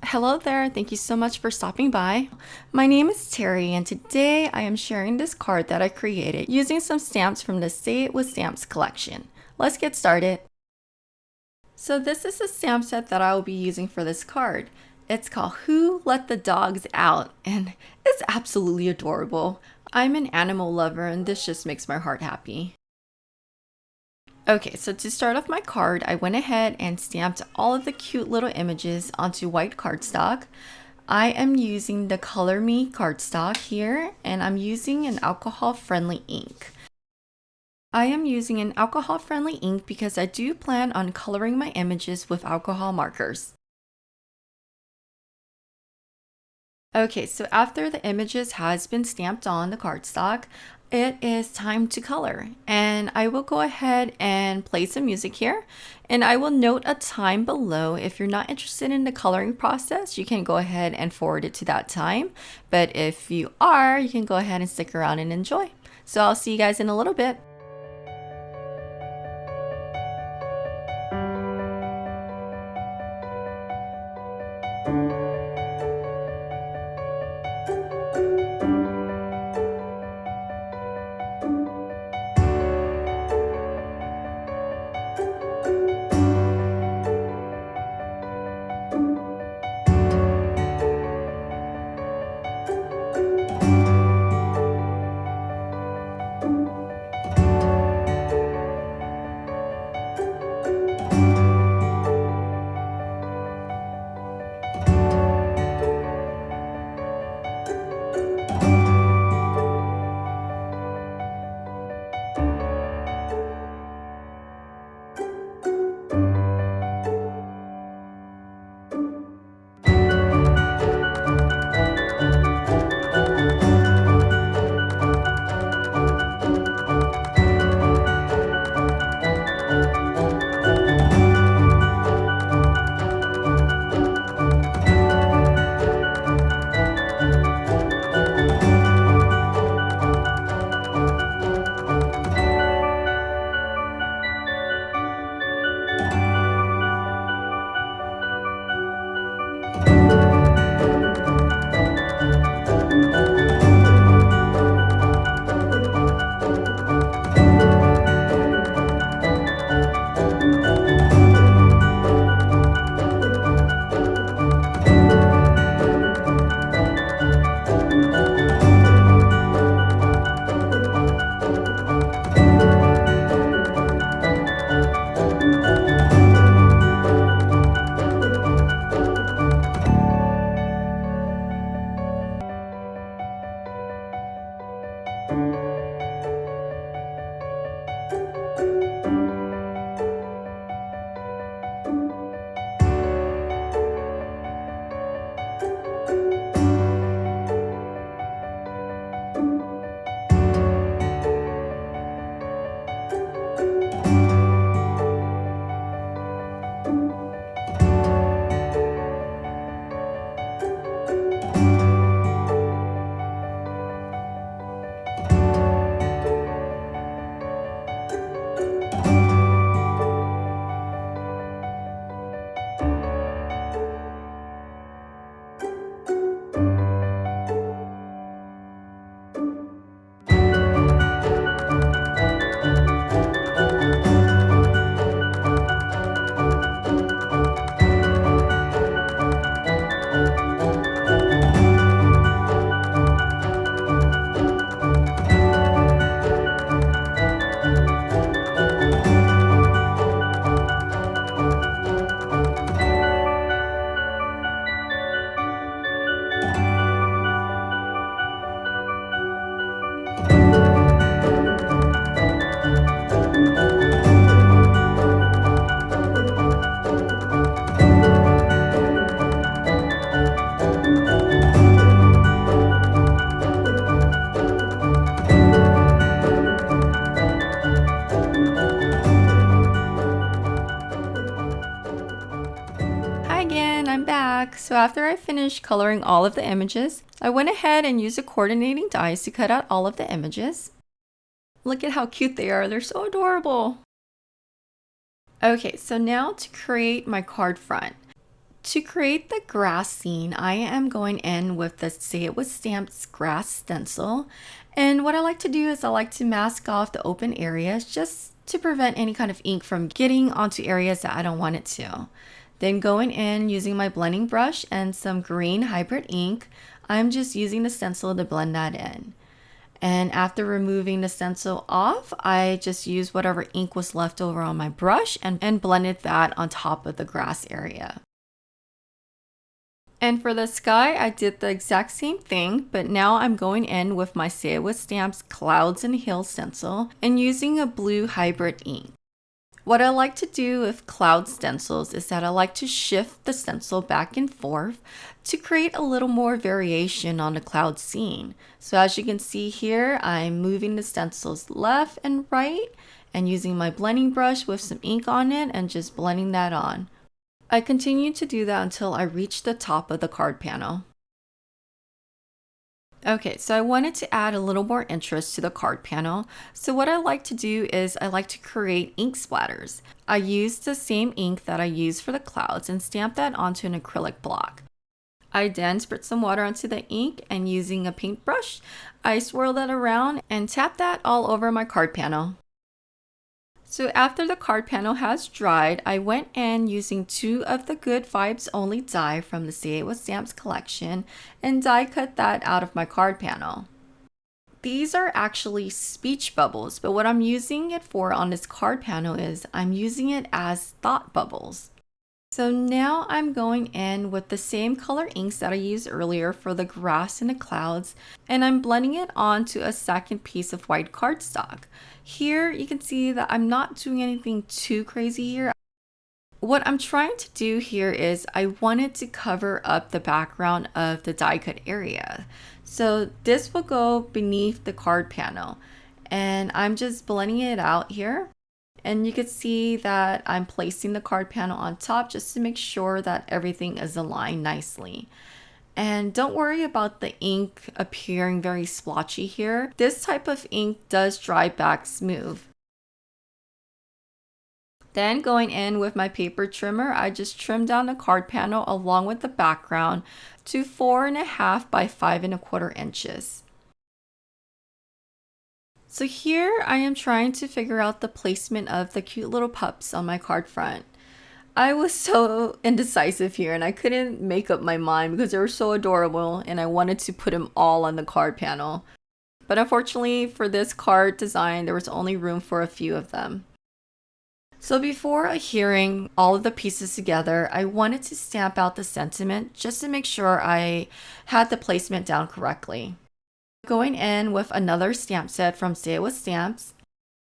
Hello there, thank you so much for stopping by. My name is Terry and today I am sharing this card that I created using some stamps from the Say It With Stamps collection. Let's get started. So this is the stamp set that I will be using for this card. It's called Who Let the Dogs Out and it's absolutely adorable. I'm an animal lover and this just makes my heart happy. Okay, so to start off my card, I went ahead and stamped all of the cute little images onto white cardstock. I am using the Color Me cardstock here, and I'm using an alcohol-friendly ink. I am using an alcohol-friendly ink because I do plan on coloring my images with alcohol markers. Okay, so after the images has been stamped on the cardstock, it is time to color. And I will go ahead and play some music here. And I will note a time below. If you're not interested in the coloring process, you can go ahead and forward it to that time. But if you are, you can go ahead and stick around and enjoy. So I'll see you guys in a little bit. Hi again, I'm back. So after I finished coloring all of the images, I went ahead and used the coordinating dies to cut out all of the images. Look at how cute they are, they're so adorable. Okay, so now to create my card front. To create the grass scene, I am going in with the Say It With Stamps grass stencil. And what I like to do is I like to mask off the open areas just to prevent any kind of ink from getting onto areas that I don't want it to. Then going in using my blending brush and some green hybrid ink, I'm just using the stencil to blend that in. And after removing the stencil off, I just used whatever ink was left over on my brush and blended that on top of the grass area. And for the sky, I did the exact same thing, but now I'm going in with my Say It With Stamps Clouds and Hills stencil and using a blue hybrid ink. What I like to do with cloud stencils is that I like to shift the stencil back and forth to create a little more variation on the cloud scene. So as you can see here, I'm moving the stencils left and right and using my blending brush with some ink on it and just blending that on. I continue to do that until I reach the top of the card panel. Okay, so I wanted to add a little more interest to the card panel. So what I like to do is I like to create ink splatters. I use the same ink that I use for the clouds and stamp that onto an acrylic block. I then spritz some water onto the ink and using a paintbrush, I swirl that around and tap that all over my card panel. So after the card panel has dried, I went in using 2 of the Good Vibes Only die from the Say It With Stamps collection and die cut that out of my card panel. These are actually speech bubbles, but what I'm using it for on this card panel is I'm using it as thought bubbles. So now I'm going in with the same color inks that I used earlier for the grass and the clouds, and I'm blending it onto a second piece of white cardstock. Here you can see that I'm not doing anything too crazy here. What I'm trying to do here is I wanted to cover up the background of the die cut area. So this will go beneath the card panel, and I'm just blending it out here. And you can see that I'm placing the card panel on top just to make sure that everything is aligned nicely. And don't worry about the ink appearing very splotchy here. This type of ink does dry back smooth. Then going in with my paper trimmer, I just trimmed down the card panel along with the background to 4.5 by 5.25 inches. So here I am trying to figure out the placement of the cute little pups on my card front. I was so indecisive here and I couldn't make up my mind because they were so adorable and I wanted to put them all on the card panel. But unfortunately for this card design, there was only room for a few of them. So before adhering all of the pieces together, I wanted to stamp out the sentiment just to make sure I had the placement down correctly. Going in with another stamp set from Say It With Stamps.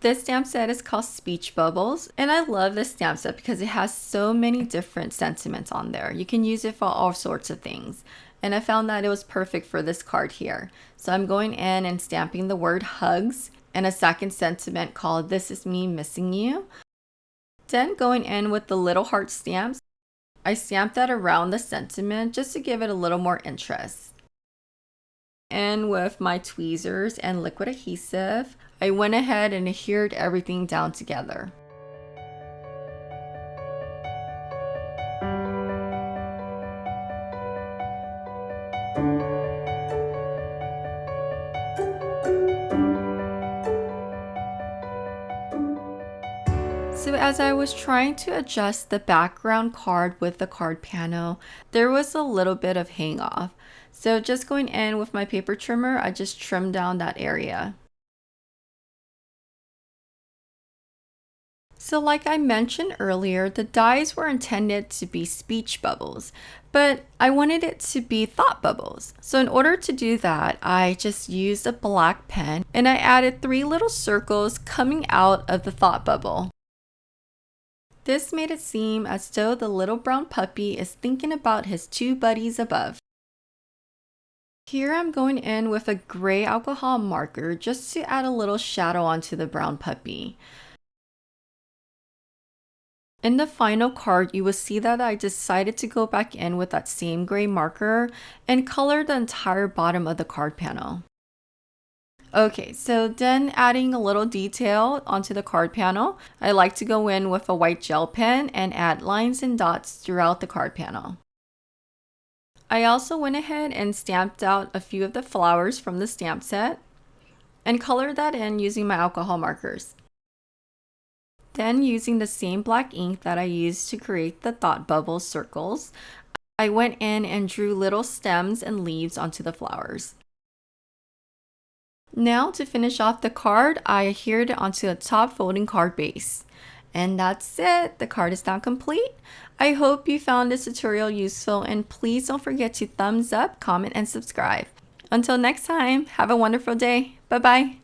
This stamp set is called Speech Bubbles, and I love this stamp set because it has so many different sentiments on there. You can use it for all sorts of things, and I found that it was perfect for this card here. So I'm going in and stamping the word hugs and a second sentiment called This Is Me Missing You. Then going in with the little heart stamps, I stamped that around the sentiment just to give it a little more interest. And with my tweezers and liquid adhesive, I went ahead and adhered everything down together. So as I was trying to adjust the background card with the card panel, there was a little bit of hang off. So just going in with my paper trimmer, I just trimmed down that area. So like I mentioned earlier, the dies were intended to be speech bubbles, but I wanted it to be thought bubbles. So in order to do that, I just used a black pen and I added 3 little circles coming out of the thought bubble. This made it seem as though the little brown puppy is thinking about his 2 buddies above. Here I'm going in with a gray alcohol marker just to add a little shadow onto the brown puppy. In the final card, you will see that I decided to go back in with that same gray marker and color the entire bottom of the card panel. Okay, so then adding a little detail onto the card panel, I like to go in with a white gel pen and add lines and dots throughout the card panel. I also went ahead and stamped out a few of the flowers from the stamp set and colored that in using my alcohol markers. Then using the same black ink that I used to create the thought bubble circles, I went in and drew little stems and leaves onto the flowers. Now to finish off the card, I adhered it onto the top folding card base. And that's it, the card is now complete. I hope you found this tutorial useful, and please don't forget to thumbs up, comment, and subscribe. Until next time, have a wonderful day. Bye-bye.